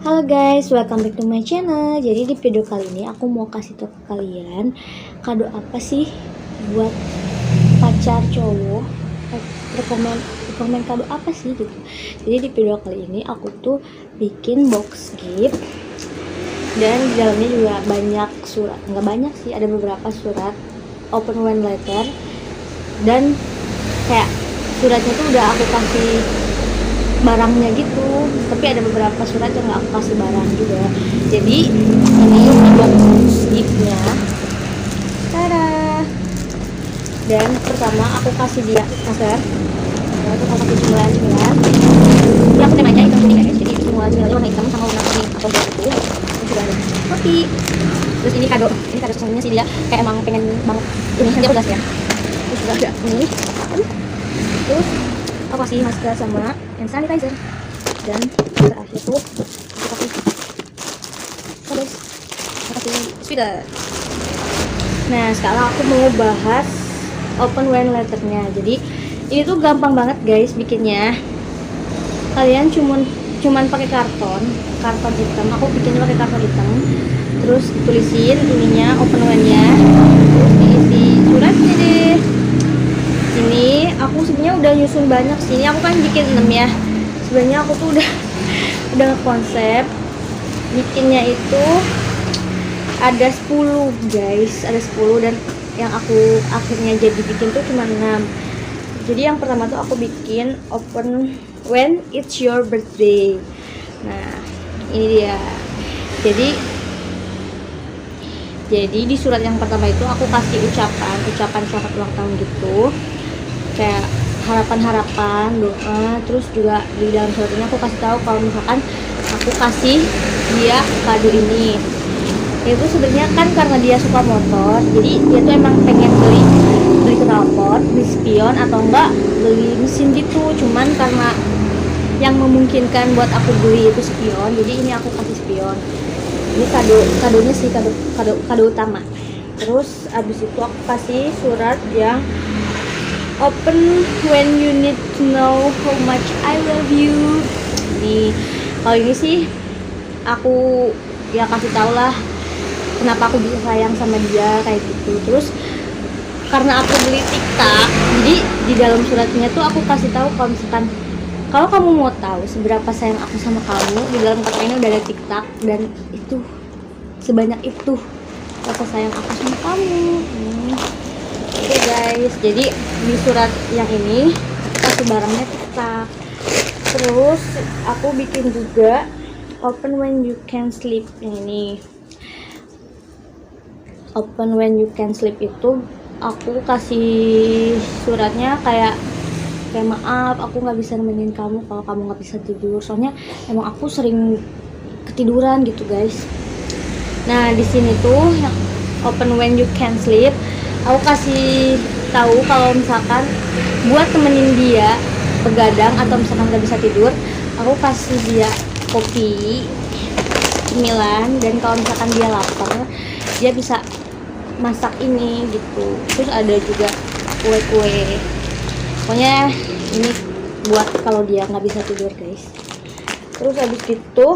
Halo guys, welcome back to my channel. Jadi di video kali ini aku mau kasih tau ke kalian kado apa sih buat pacar cowok. Rekomen kado apa sih gitu. Jadi di video kali ini aku tuh bikin box gift dan di dalamnya juga banyak surat. Nggak banyak sih, ada beberapa surat open when letter dan kayak suratnya tuh udah aku kasih barangnya gitu, tapi ada beberapa surat yang nggak aku kasih barang juga. Jadi ini box giftnya, tada. Dan pertama aku kasih dia masker, lalu aku kasih cemilan. Ini aku temanya hitam putih guys, jadi semua cemilannya warna hitam sama warna kuning atau biru itu. Terus juga ada roti. Terus ini kado sebenarnya sih dia kayak emang pengen banget ini, nanti aku jelasin ya. Terus juga ada ini. Terus aku kasih masker sama hand sanitizer, dan terakhir tuh aku kasih kades, aku kasih sweater. Nah sekarang aku mau bahas open when letternya. Jadi ini tuh gampang banget guys bikinnya. Kalian cuman pakai karton hitam. Aku bikinnya pakai karton hitam, terus tulisin ininya open when-nya, terus diisi suratnya deh. Ini aku sebenarnya udah nyusun banyak sih. Ini aku kan bikin 6 ya. Sebenarnya aku tuh udah konsep bikinnya itu ada 10 guys, ada 10, dan yang aku akhirnya jadi bikin tuh cuma 6. Jadi yang pertama tuh aku bikin open when it's your birthday. Nah ini dia. Jadi di surat yang pertama itu aku kasih ucapan selamat ulang tahun gitu, kayak harapan doa. Terus juga di dalam surat ini aku kasih tahu kalau misalkan aku kasih dia kado ini itu sebenarnya kan karena dia suka motor, jadi dia tuh emang pengen beli knalpot, beli spion, atau enggak beli mesin gitu. Cuman karena yang memungkinkan buat aku beli itu spion, jadi ini aku kasih spion. Ini kadonya sih, kado utama. Terus abis itu aku kasih surat yang open when you need to know how much I love you. Nih, kalau ini sih aku ya kasih tau lah kenapa aku bisa sayang sama dia kayak gitu. Terus karena aku beli TikTok, jadi di dalam suratnya tuh aku kasih tahu kalau misalkan kalau kamu mau tahu seberapa sayang aku sama kamu, di dalam kotak ini udah ada TikTok, dan itu sebanyak itu rasa sayang aku sama kamu. Oke guys, jadi di surat yang ini kasih barangnya TikTok. Terus aku bikin juga open when you can sleep. Ini open when you can sleep itu aku kasih suratnya kayak maaf aku nggak bisa nemenin kamu kalau kamu nggak bisa tidur, soalnya emang aku sering ketiduran gitu guys. Nah di sini tuh yang open when you can sleep aku kasih tahu kalau misalkan buat temenin dia begadang atau misalkan nggak bisa tidur, aku kasih dia kopi, cemilan, dan kalau misalkan dia lapar dia bisa masak ini gitu. Terus ada juga kue, pokoknya ini buat kalau dia nggak bisa tidur guys. Terus habis itu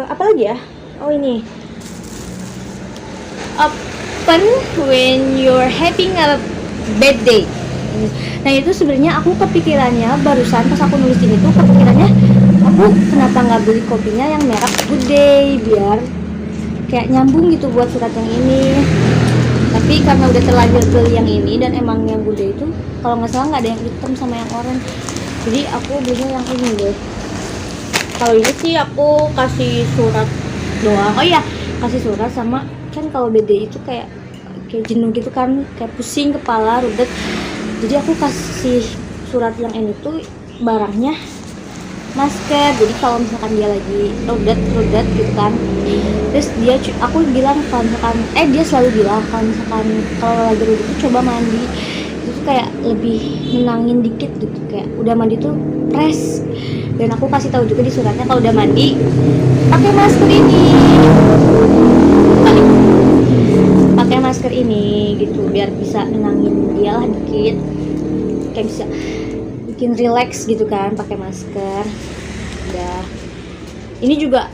apa lagi ya, oh ini open when you're having a bad day. Nah itu sebenarnya aku kepikirannya barusan pas aku nulis ini tuh, kepikirannya aku kenapa nggak beli kopinya yang merek Good Day biar kayak nyambung gitu buat surat yang ini. Tapi karena udah terlanjur beli yang ini, dan emang yang Good Day itu kalau nggak salah nggak ada yang hitam sama yang oranye, jadi aku belinya yang ini deh. Kalau ini sih aku kasih surat doang. Oh iya, kasih surat sama, kan kalau BD itu kayak jenuh gitu kan, kayak pusing kepala, rudet. Jadi aku kasih surat yang ini tuh barangnya masker. Jadi kalau misalkan dia lagi rudet gitu kan, terus aku bilang kalau misalkan dia selalu bilang kalau misalkan kalau lagi rudet tuh coba mandi, itu tuh kayak lebih nenangin dikit gitu, kayak udah mandi tuh press. Dan aku kasih tahu juga di suratnya kalau udah mandi pakai masker ini gitu, biar bisa nenangin dia lah dikit, kayak bisa bikin relax gitu kan pakai masker. Udah Ini juga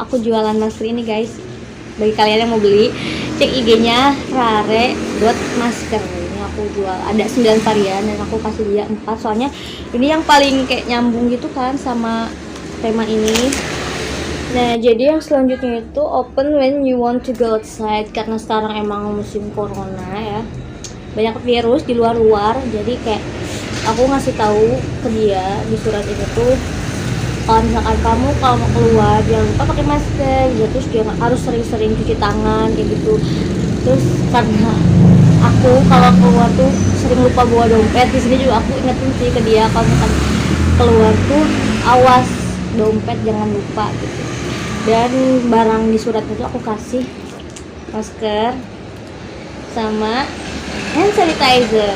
aku jualan masker ini guys. Bagi kalian yang mau beli, cek IG-nya Rare buat masker. Ini aku jual ada 9 varian dan aku kasih dia 4, soalnya ini yang paling kayak nyambung gitu kan sama tema ini. Nah, jadi yang selanjutnya itu open when you want to go outside, karena sekarang emang musim corona ya. Banyak virus di luar-luar, jadi kayak aku ngasih tahu ke dia di surat ini tuh, kalau misalkan kamu kalau mau keluar jangan lupa pakai masker gitu, terus dia harus sering-sering cuci tangan kayak gitu. Terus karena aku kalau keluar tuh sering lupa bawa dompet, di sini juga aku ingetin sih ke dia kalau misalkan keluar tuh awas dompet jangan lupa gitu. Dan barang di surat itu aku kasih masker sama hand sanitizer.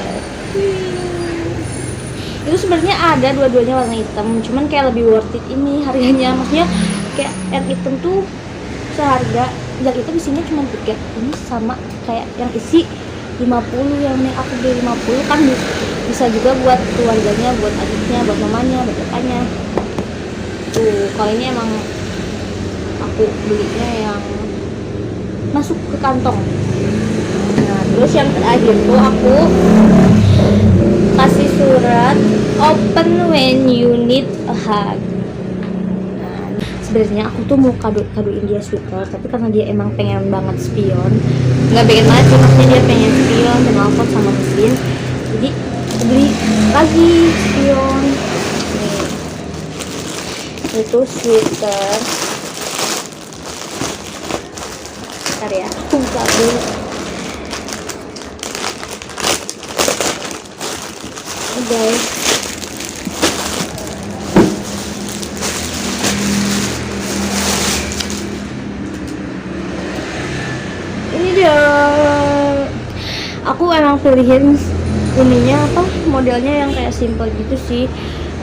Itu sebenarnya ada dua-duanya warna hitam, cuman kayak lebih worth it ini harganya. Maksudnya kayak yang hitam tuh seharga, yang hitam isinya cuma 3, ini sama kayak yang isi 50, yang ini aku beli 50 kan bisa juga buat keluarganya, buat adiknya, buat mamanya, buat bapaknya. Tuh, kalau ini emang aku belinya yang masuk ke kantong. Nah, terus yang terakhir tuh aku kasih surat open when you need a hug. Nah, sebenarnya aku tuh mau kadoin dia sweater, tapi karena dia emang pengen banget spion, nggak pengen banget sih, maksudnya dia pengen spion dan knalpot sama mesin, jadi aku beli lagi spion. Nih, itu sweater. Bentar ya, aku buka dulu. Guys, ini dia. Aku emang pilihin ininya apa, modelnya yang kayak simple gitu sih,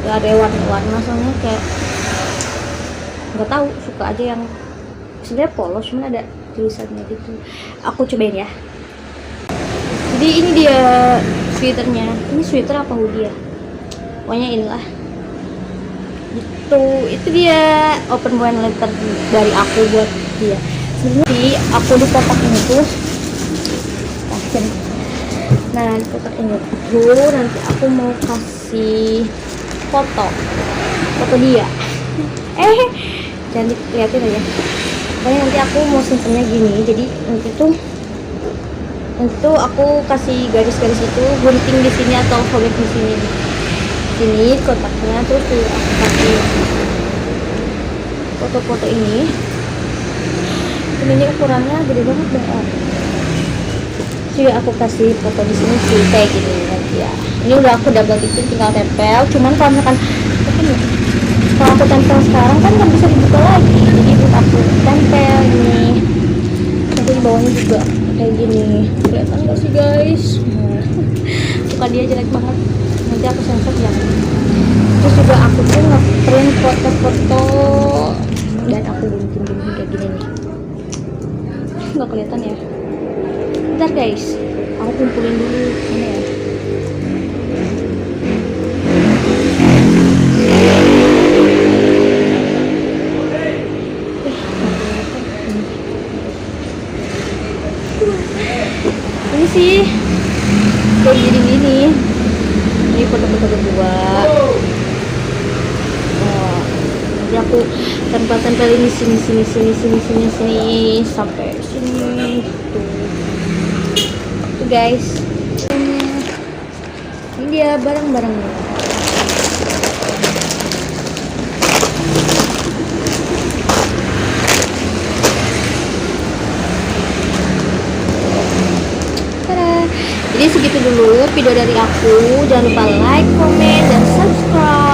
gak ada warna-warna, soalnya kayak nggak tahu, suka aja yang sebenarnya polos cuman ada tulisannya gitu. Aku cobain ya. Jadi ini dia sweaternya. Ini sweater apa hoodie ya? Pokoknya inilah. Itu dia open one letter dari aku buat dia. Sebenarnya aku di kotak ini tuh. Nah, di kotak ini tuh nanti aku mau kasih foto dia. Jangan dilihatin aja. Pokoknya nanti aku mau simpennya gini. Jadi nanti tuh aku kasih garis-garis itu, gunting di sini atau sobek di sini kotaknya. Terus tuh aku kasih foto-foto ini ukurannya gede banget deh. Jadi aku kasih foto di sini sih kayak gini nanti ya. Ini udah aku double tipin, tinggal tempel. Cuman kalau misalkan aku tempel sekarang kan nggak bisa dibuka lagi, jadi aku tempel ini. Nanti di bawahnya juga kayak gini, kelihatan gak sih guys? Suka dia jelek banget, nanti aku sensor ya. Terus juga aku tuh nge-print foto-foto dan aku gunting-gunting kayak gini nih. Nggak kelihatan ya? Bentar guys, aku kumpulin dulu ini ya. Ini sih kayak gini. Ini foto-foto berdua. Nanti aku tempel ini sini sampai sini gitu. Tuh guys, ini dia barang-barangnya. Jadi segitu dulu video dari aku. Jangan lupa like, comment, dan subscribe.